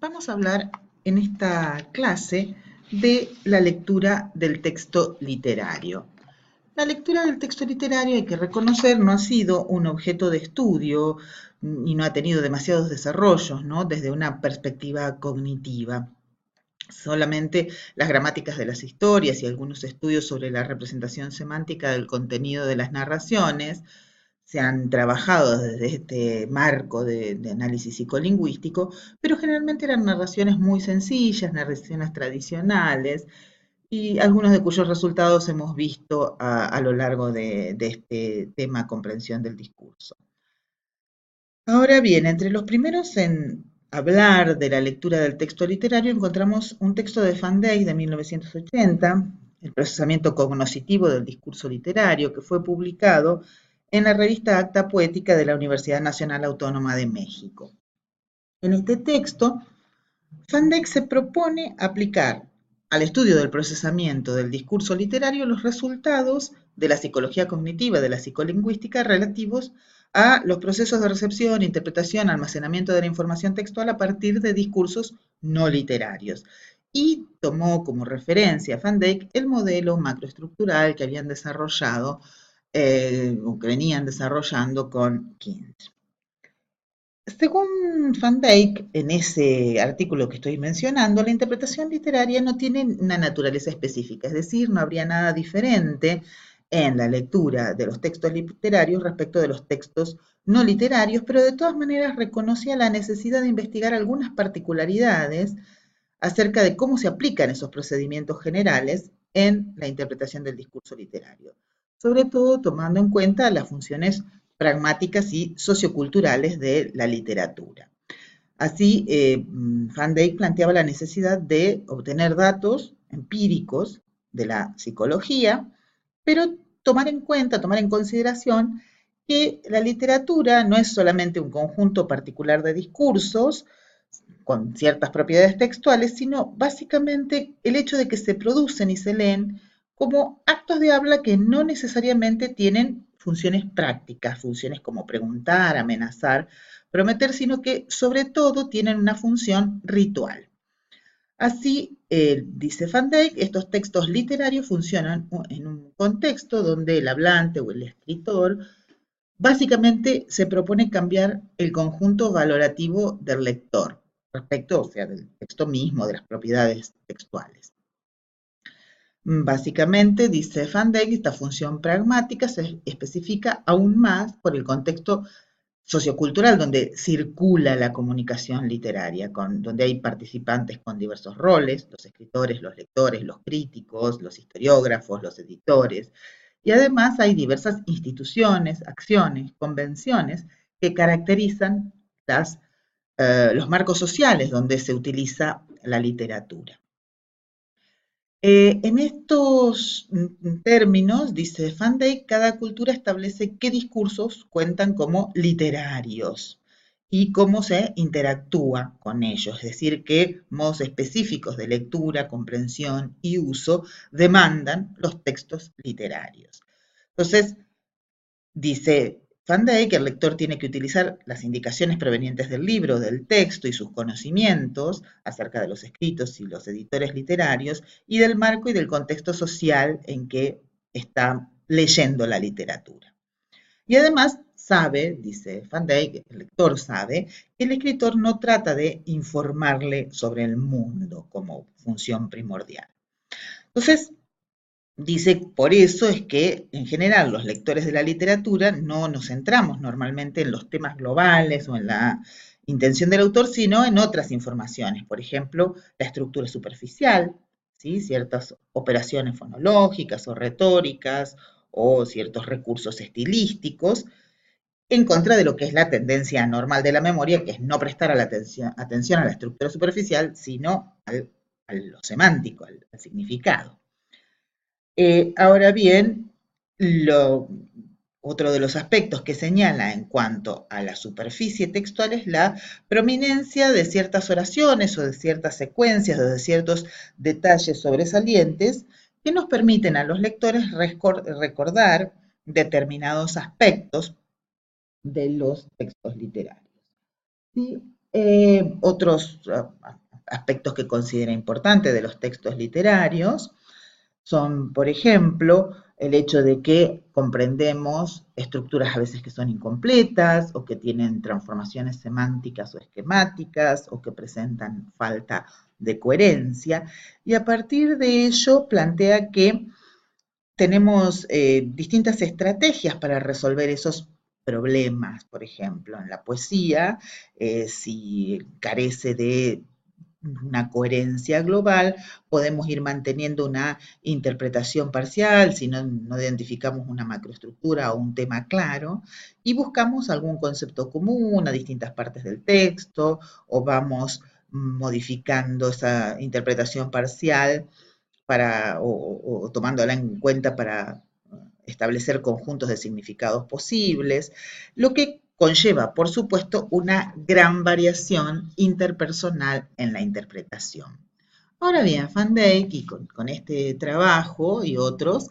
Vamos a hablar en esta clase de la lectura del texto literario. La lectura del texto literario, hay que reconocer, no ha sido un objeto de estudio y no ha tenido demasiados desarrollos, ¿no? Desde una perspectiva cognitiva. Solamente las gramáticas de las historias y algunos estudios sobre la representación semántica del contenido de las narraciones se han trabajado desde este marco de análisis psicolingüístico, pero generalmente eran narraciones muy sencillas, narraciones tradicionales, y algunos de cuyos resultados hemos visto a lo largo de este tema comprensión del discurso. Ahora bien, entre los primeros en hablar de la lectura del texto literario encontramos un texto de Van Dyck de 1980, El procesamiento cognoscitivo del discurso literario, que fue publicado en la revista Acta Poética de la Universidad Nacional Autónoma de México. En este texto, Van Dyck se propone aplicar al estudio del procesamiento del discurso literario los resultados de la psicología cognitiva, de la psicolingüística, relativos a los procesos de recepción, interpretación, almacenamiento de la información textual a partir de discursos no literarios. Y tomó como referencia Van Dyck el modelo macroestructural que habían desarrollado o que venían desarrollando con Keynes. Según Van Dyck, en ese artículo que estoy mencionando, la interpretación literaria no tiene una naturaleza específica, es decir, no habría nada diferente en la lectura de los textos literarios respecto de los textos no literarios, pero de todas maneras reconocía la necesidad de investigar algunas particularidades acerca de cómo se aplican esos procedimientos generales en la interpretación del discurso literario, sobre todo tomando en cuenta las funciones pragmáticas y socioculturales de la literatura. Así, Van Dyck planteaba la necesidad de obtener datos empíricos de la psicología, pero tomar en cuenta, tomar en consideración que la literatura no es solamente un conjunto particular de discursos con ciertas propiedades textuales, sino básicamente el hecho de que se producen y se leen como actos de habla que no necesariamente tienen funciones prácticas, funciones como preguntar, amenazar, prometer, sino que sobre todo tienen una función ritual. Así, dice Van Dyck, estos textos literarios funcionan en un contexto donde el hablante o el escritor básicamente se propone cambiar el conjunto valorativo del lector respecto, o sea, del texto mismo, de las propiedades textuales. Básicamente, dice Van Dyck, esta función pragmática se especifica aún más por el contexto sociocultural donde circula la comunicación literaria, donde hay participantes con diversos roles, los escritores, los lectores, los críticos, los historiógrafos, los editores, y además hay diversas instituciones, acciones, convenciones que caracterizan los marcos sociales donde se utiliza la literatura. En estos términos, dice Van Dyck, cada cultura establece qué discursos cuentan como literarios y cómo se interactúa con ellos, es decir, qué modos específicos de lectura, comprensión y uso demandan los textos literarios. Entonces, dice Van Dyck que el lector tiene que utilizar las indicaciones provenientes del libro, del texto y sus conocimientos acerca de los escritos y los editores literarios y del marco y del contexto social en que está leyendo la literatura. Y además sabe, dice Van Dyck, el lector sabe, que el escritor no trata de informarle sobre el mundo como función primordial. Entonces, dice, por eso es que en general los lectores de la literatura no nos centramos normalmente en los temas globales o en la intención del autor, sino en otras informaciones, por ejemplo, la estructura superficial, ¿sí? Ciertas operaciones fonológicas o retóricas o ciertos recursos estilísticos, en contra de lo que es la tendencia normal de la memoria, que es no prestar atención a la estructura superficial, sino a lo semántico, al significado. Ahora bien, otro de los aspectos que señala en cuanto a la superficie textual es la prominencia de ciertas oraciones o de ciertas secuencias o de ciertos detalles sobresalientes que nos permiten a los lectores recordar determinados aspectos de los textos literarios. ¿Sí? Otros aspectos que considera importantes de los textos literarios son, por ejemplo, el hecho de que comprendemos estructuras a veces que son incompletas o que tienen transformaciones semánticas o esquemáticas o que presentan falta de coherencia, y a partir de ello plantea que tenemos distintas estrategias para resolver esos problemas. Por ejemplo, en la poesía, si carece de una coherencia global, podemos ir manteniendo una interpretación parcial si no identificamos una macroestructura o un tema claro, y buscamos algún concepto común a distintas partes del texto, o vamos modificando esa interpretación parcial o tomándola en cuenta para establecer conjuntos de significados posibles, lo que conlleva, por supuesto, una gran variación interpersonal en la interpretación. Ahora bien, Van Dijk, y con este trabajo y otros,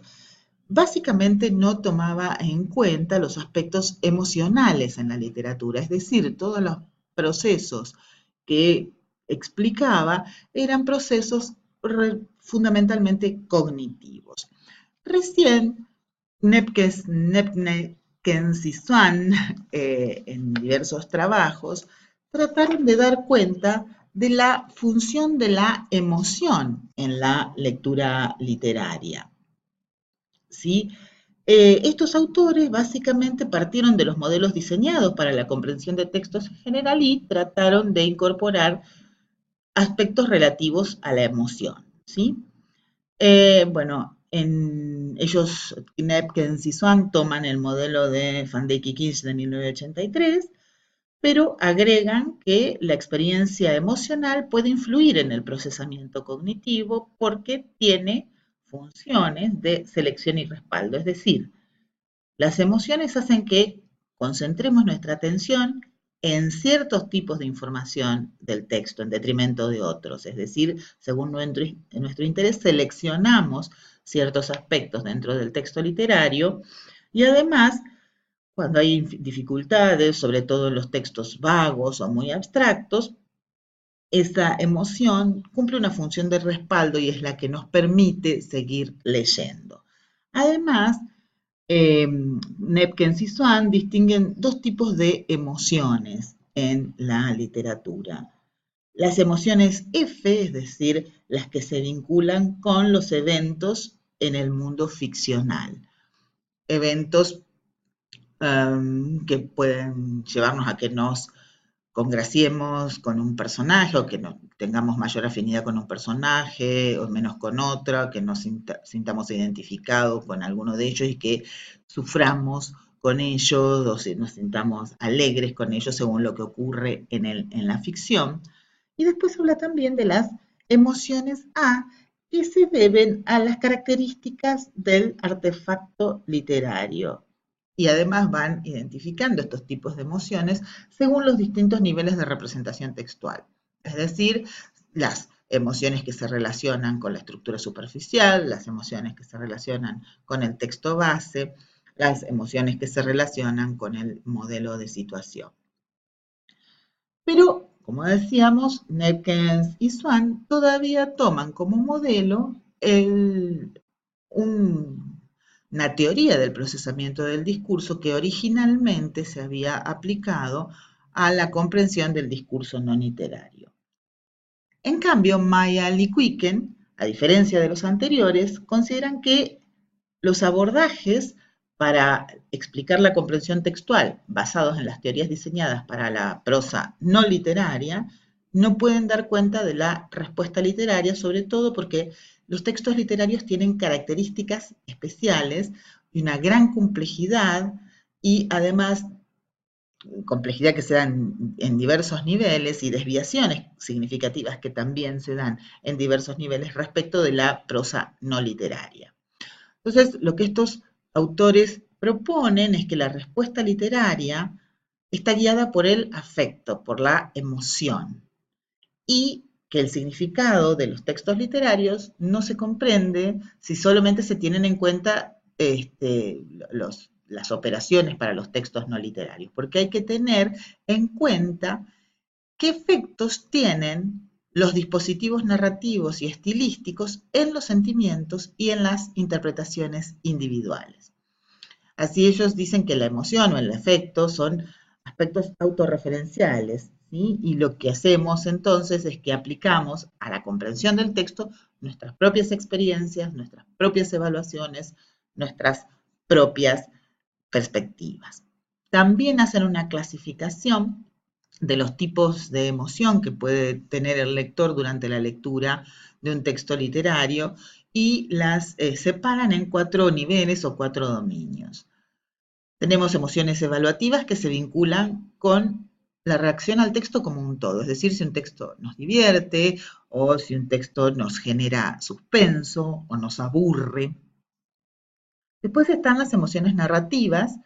básicamente no tomaba en cuenta los aspectos emocionales en la literatura, es decir, todos los procesos que explicaba eran procesos fundamentalmente cognitivos. Recién Nepkens y Swan, en diversos trabajos, trataron de dar cuenta de la función de la emoción en la lectura literaria. ¿Sí? Estos autores básicamente partieron de los modelos diseñados para la comprensión de textos en general y trataron de incorporar aspectos relativos a la emoción. ¿Sí? Bueno, ellos, Nepkins y Swan, toman el modelo de Van Dijk y Kitsch de 1983, pero agregan que la experiencia emocional puede influir en el procesamiento cognitivo porque tiene funciones de selección y respaldo. Es decir, las emociones hacen que concentremos nuestra atención en ciertos tipos de información del texto en detrimento de otros. Es decir, según nuestro interés, seleccionamos ciertos aspectos dentro del texto literario y además, cuando hay dificultades, sobre todo en los textos vagos o muy abstractos, esa emoción cumple una función de respaldo y es la que nos permite seguir leyendo. Además, Nepkins y Swan distinguen dos tipos de emociones en la literatura. Las emociones F, es decir, las que se vinculan con los eventos en el mundo ficcional. Eventos que pueden llevarnos a que nos congraciemos con un personaje o que tengamos mayor afinidad con un personaje o menos con otra, que nos sintamos identificados con alguno de ellos y que suframos con ellos o si nos sintamos alegres con ellos según lo que ocurre en la ficción. Y después habla también de las emociones A, que se deben a las características del artefacto literario. Y además van identificando estos tipos de emociones según los distintos niveles de representación textual. Es decir, las emociones que se relacionan con la estructura superficial, las emociones que se relacionan con el texto base, las emociones que se relacionan con el modelo de situación. Pero, como decíamos, Nepkins y Swan todavía toman como modelo una teoría del procesamiento del discurso que originalmente se había aplicado a la comprensión del discurso no literario. En cambio, Maya Likuiken, a diferencia de los anteriores, consideran que los abordajes para explicar la comprensión textual basados en las teorías diseñadas para la prosa no literaria no pueden dar cuenta de la respuesta literaria, sobre todo porque los textos literarios tienen características especiales y una gran complejidad y además complejidad que se dan en diversos niveles y desviaciones significativas que también se dan en diversos niveles respecto de la prosa no literaria. Entonces, lo que estos autores proponen es que la respuesta literaria está guiada por el afecto, por la emoción, y que el significado de los textos literarios no se comprende si solamente se tienen en cuenta las operaciones para los textos no literarios, porque hay que tener en cuenta qué efectos tienen los dispositivos narrativos y estilísticos en los sentimientos y en las interpretaciones individuales. Así ellos dicen que la emoción o el efecto son aspectos autorreferenciales, ¿sí? Y lo que hacemos entonces es que aplicamos a la comprensión del texto nuestras propias experiencias, nuestras propias evaluaciones, nuestras propias perspectivas. También hacen una clasificación de los tipos de emoción que puede tener el lector durante la lectura de un texto literario y las separan en 4 niveles o 4 dominios. Tenemos emociones evaluativas que se vinculan con la reacción al texto como un todo, es decir, si un texto nos divierte o si un texto nos genera suspenso o nos aburre. Después están las emociones narrativas,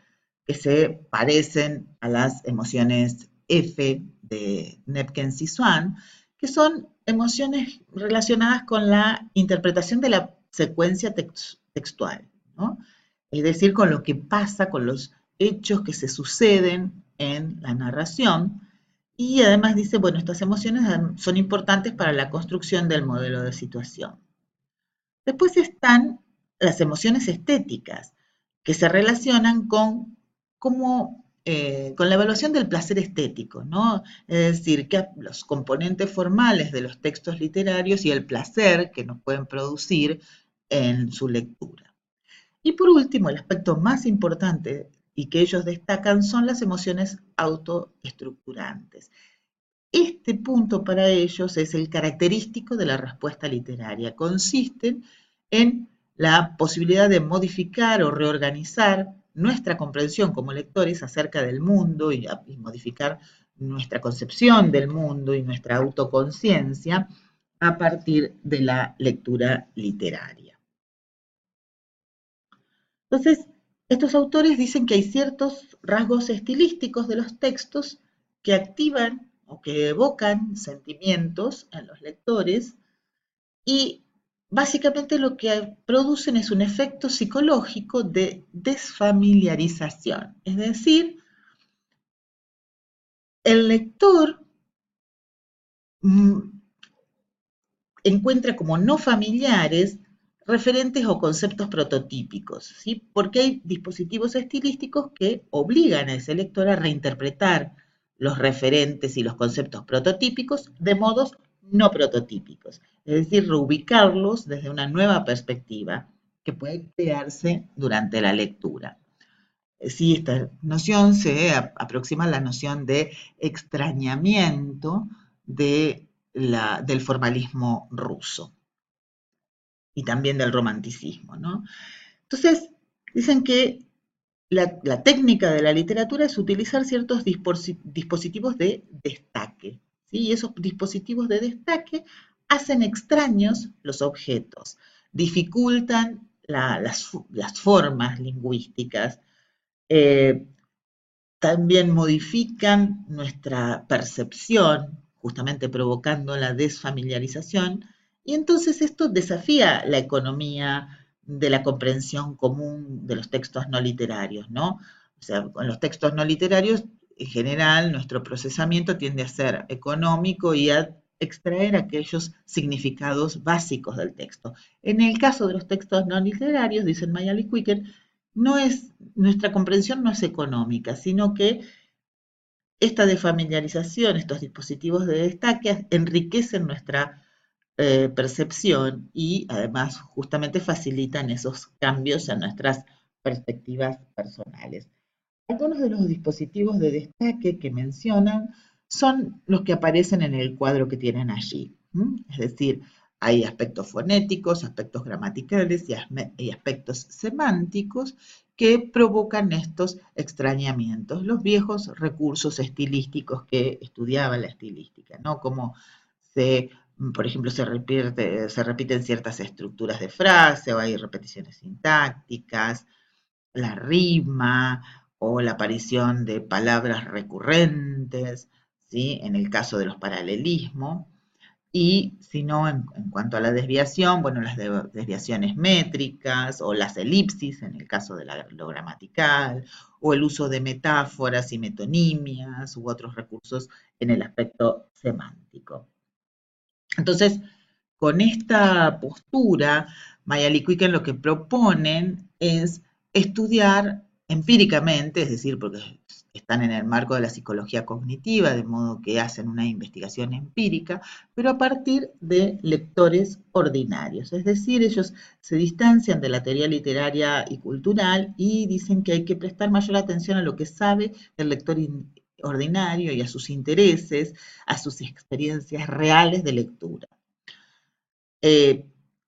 que se parecen a las emociones F de Nepkins y Swan, que son emociones relacionadas con la interpretación de la secuencia textual, ¿no? Es decir, con lo que pasa, con los hechos que se suceden en la narración. Y además dice, bueno, estas emociones son importantes para la construcción del modelo de situación. Después están las emociones estéticas, que se relacionan con, con la evaluación del placer estético, ¿no? Es decir, que los componentes formales de los textos literarios y el placer que nos pueden producir en su lectura. Y por último, el aspecto más importante y que ellos destacan son las emociones autoestructurantes. Este punto para ellos es el característico de la respuesta literaria. Consisten en la posibilidad de modificar o reorganizar nuestra comprensión como lectores acerca del mundo y modificar nuestra concepción del mundo y nuestra autoconciencia a partir de la lectura literaria. Entonces, estos autores dicen que hay ciertos rasgos estilísticos de los textos que activan o que evocan sentimientos en los lectores y básicamente lo que producen es un efecto psicológico de desfamiliarización. Es decir, el lector encuentra como no familiares referentes o conceptos prototípicos, ¿sí? Porque hay dispositivos estilísticos que obligan a ese lector a reinterpretar los referentes y los conceptos prototípicos de modos no prototípicos, es decir, reubicarlos desde una nueva perspectiva que puede crearse durante la lectura. Sí, esta noción se aproxima a la noción de extrañamiento del formalismo ruso y también del romanticismo, ¿no? Entonces, dicen que la técnica de la literatura es utilizar ciertos dispositivos de destaque, ¿sí? Y esos dispositivos de destaque hacen extraños los objetos, dificultan las formas lingüísticas, eh, también modifican nuestra percepción, justamente provocando la desfamiliarización, y entonces esto desafía la economía de la comprensión común de los textos no literarios, ¿no? O sea, con los textos no literarios, en general, nuestro procesamiento tiende a ser económico y a extraer aquellos significados básicos del texto. En el caso de los textos no literarios, dicen Mayall y Quicker, nuestra comprensión no es económica, sino que esta desfamiliarización, estos dispositivos de destaque enriquecen nuestra percepción y además justamente facilitan esos cambios en nuestras perspectivas personales. Algunos de los dispositivos de destaque que mencionan son los que aparecen en el cuadro que tienen allí. Es decir, hay aspectos fonéticos, aspectos gramaticales y aspectos semánticos que provocan estos extrañamientos, los viejos recursos estilísticos que estudiaba la estilística, ¿no? Como por ejemplo, se repiten ciertas estructuras de frase o hay repeticiones sintácticas, la rima o la aparición de palabras recurrentes, ¿sí? En el caso de los paralelismos. Y si no, en cuanto a la desviación, bueno, las desviaciones métricas o las elipsis en el caso de lo gramatical, o el uso de metáforas y metonimias u otros recursos en el aspecto semántico. Entonces, con esta postura, Mayall-Quicken lo que proponen es estudiar empíricamente, es decir, porque están en el marco de la psicología cognitiva, de modo que hacen una investigación empírica, pero a partir de lectores ordinarios. Es decir, ellos se distancian de la teoría literaria y cultural y dicen que hay que prestar mayor atención a lo que sabe el lector ordinario y a sus intereses, a sus experiencias reales de lectura.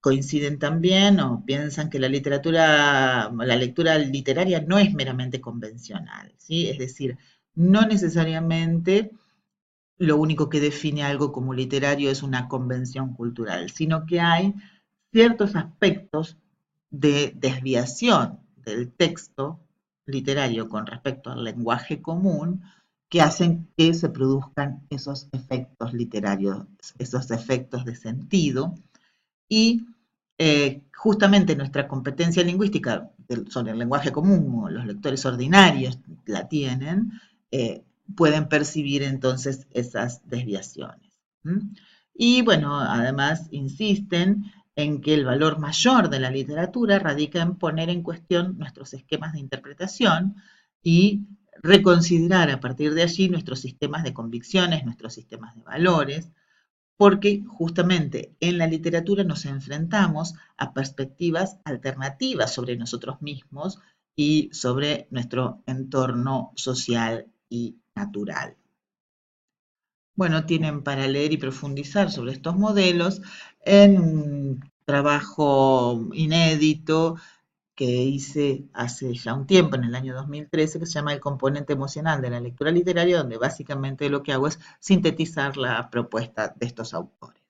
Coinciden también o piensan que la lectura literaria no es meramente convencional, ¿sí? Es decir, no necesariamente lo único que define algo como literario es una convención cultural, sino que hay ciertos aspectos de desviación del texto literario con respecto al lenguaje común que hacen que se produzcan esos efectos literarios, esos efectos de sentido y justamente nuestra competencia lingüística sobre el lenguaje común, o los lectores ordinarios la tienen, pueden percibir entonces esas desviaciones. Y bueno, además insisten en que el valor mayor de la literatura radica en poner en cuestión nuestros esquemas de interpretación y reconsiderar a partir de allí nuestros sistemas de convicciones, nuestros sistemas de valores, porque justamente en la literatura nos enfrentamos a perspectivas alternativas sobre nosotros mismos y sobre nuestro entorno social y natural. Bueno, tienen para leer y profundizar sobre estos modelos en un trabajo inédito que hice hace ya un tiempo, en el año 2013, que se llama El componente emocional de la lectura literaria, donde básicamente lo que hago es sintetizar la propuesta de estos autores.